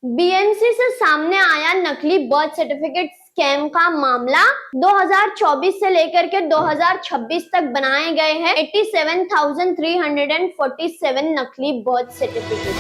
BMC से सामने आया नकली बर्थ सर्टिफिकेट स्कैम का मामला। 2024 से लेकर के 2026 तक बनाए गए हैं 87,347 नकली बर्थ सर्टिफिकेट।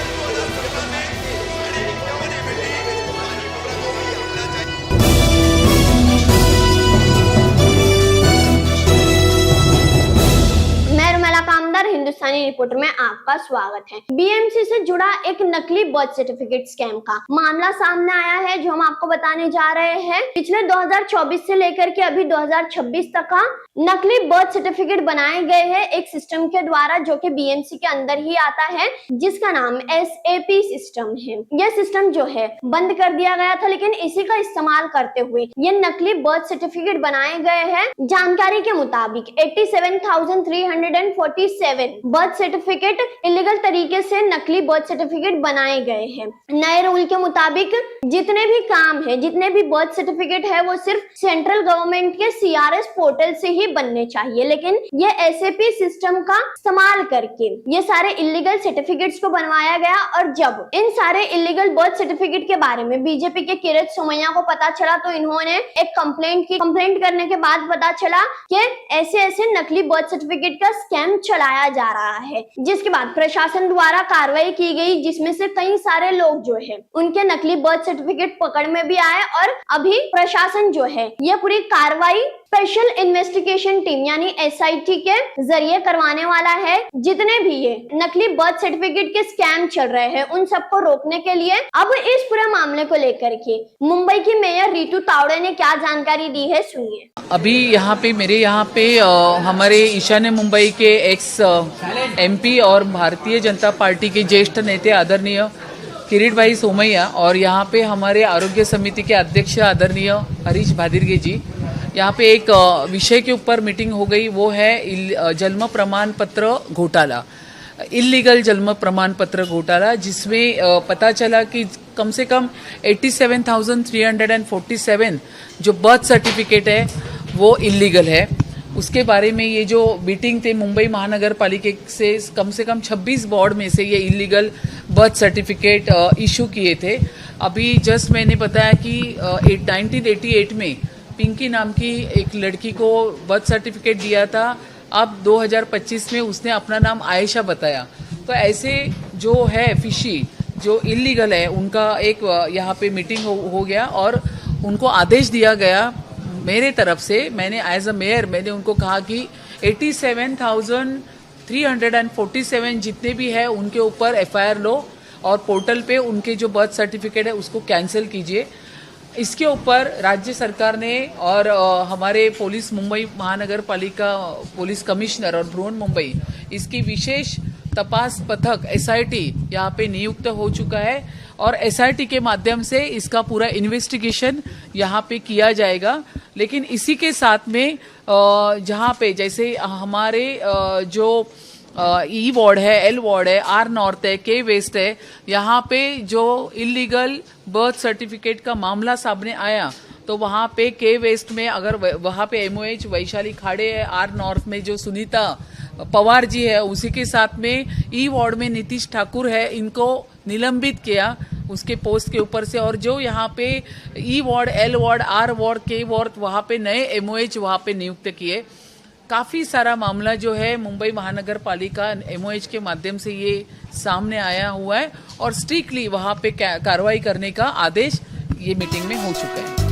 हिंदुस्तानी रिपोर्टर में आपका स्वागत है। बीएमसी से जुड़ा एक नकली बर्थ सर्टिफिकेट स्कैम का मामला सामने आया है, जो हम आपको बताने जा रहे हैं। पिछले 2024 से लेकर के अभी 2026 तक का नकली बर्थ सर्टिफिकेट बनाए गए हैं एक सिस्टम के द्वारा, जो कि बीएमसी के अंदर ही आता है, जिसका नाम SAP सिस्टम है। यह सिस्टम जो है बंद कर दिया गया था, लेकिन इसी का इस्तेमाल करते हुए ये नकली बर्थ सर्टिफिकेट बनाए गए हैं। जानकारी के मुताबिक 87,347 बर्थ सर्टिफिकेट इलीगल तरीके से नकली बर्थ सर्टिफिकेट बनाए गए हैं। नए रूल के मुताबिक जितने भी काम है, जितने भी बर्थ सर्टिफिकेट है, वो सिर्फ सेंट्रल गवर्नमेंट के CRS पोर्टल से ही बनने चाहिए, लेकिन ये SAP सिस्टम का इस्तेमाल करके ये सारे इलीगल सर्टिफिकेट्स को बनवाया गया। और जब इन सारे इलीगल बर्थ सर्टिफिकेट के बारे में बीजेपी के किरत सोमैया को पता चला, तो इन्होंने एक कंप्लेंट की। कंप्लेंट करने के बाद पता चला कि ऐसे नकली बर्थ सर्टिफिकेट का स्कैम चलाया जा रहा है, जिसके बाद प्रशासन द्वारा कार्रवाई की गई, जिसमें से कई सारे लोग जो है उनके नकली बर्थ सर्टिफिकेट पकड़ में भी आए। और अभी प्रशासन जो है ये पूरी कार्रवाई स्पेशल इन्वेस्टिगेशन टीम यानी SIT के जरिए करवाने वाला है। जितने भी ये नकली बर्थ सर्टिफिकेट के स्कैम चल रहे हैं, उन सबको रोकने के लिए अब इस पूरे मामले को लेकर के मुंबई की मेयर रीतू तावड़े ने क्या जानकारी दी है, सुनिए। अभी मेरे यहाँ पे हमारे ईशान्य मुंबई के एक्स MP और भारतीय जनता पार्टी के ज्येष्ठ नेता आदरणीय किरीट भाई सोमैया और यहाँ पे हमारे आरोग्य समिति के अध्यक्ष आदरणीय हरीश भादिरगे जी, यहाँ पे एक विषय के ऊपर मीटिंग हो गई। वो है जन्म प्रमाण पत्र घोटाला, इलीगल जन्म प्रमाण पत्र घोटाला, जिसमें पता चला कि कम से कम 87,347 जो बर्थ सर्टिफिकेट है वो इलीगल है। उसके बारे में ये जो मीटिंग थे मुंबई महानगर पालिका से कम 26 वार्ड में से ये इलीगल बर्थ सर्टिफिकेट इशू किए थे। अभी जस्ट मैंने बताया कि 1988 में पिंकी नाम की एक लड़की को बर्थ सर्टिफिकेट दिया था। अब 2025 में उसने अपना नाम आयशा बताया। तो ऐसे जो है फिशी जो इलीगल है, उनका एक यहाँ पे मीटिंग हो गया और उनको आदेश दिया गया मेरे तरफ से। मैंने एज अ मेयर मैंने उनको कहा कि 87,347 जितने भी है उनके ऊपर FIR लो और पोर्टल पे उनके जो बर्थ सर्टिफिकेट है उसको कैंसिल कीजिए। इसके ऊपर राज्य सरकार ने और हमारे पुलिस मुंबई महानगर पालिका पुलिस कमिश्नर और बृहन मुंबई इसकी विशेष तपास पथक SIT यहाँ पे नियुक्त हो चुका है और SIT के माध्यम से इसका पूरा इन्वेस्टिगेशन यहाँ पे किया जाएगा। लेकिन इसी के साथ में जहाँ पे जैसे हमारे जो E वार्ड है, L वार्ड है, R नॉर्थ है, K वेस्ट है, यहाँ पे जो इलीगल बर्थ सर्टिफिकेट का मामला सामने आया, तो वहाँ पे K वेस्ट में अगर वहाँ पे MOH वैशाली खाड़े है, R नॉर्थ में जो सुनीता पवार जी है, उसी के साथ में E वार्ड में नीतीश ठाकुर है, इनको निलंबित किया उसके पोस्ट के ऊपर से। और जो यहाँ पे E ward, L ward, R ward, K ward, वहाँ पे नए MOH वहाँ पे नियुक्त किए। काफ़ी सारा मामला जो है मुंबई महानगर पालिका MOH के माध्यम से ये सामने आया हुआ है और स्ट्रिक्टली वहाँ पे कार्रवाई करने का आदेश ये मीटिंग में हो चुका है।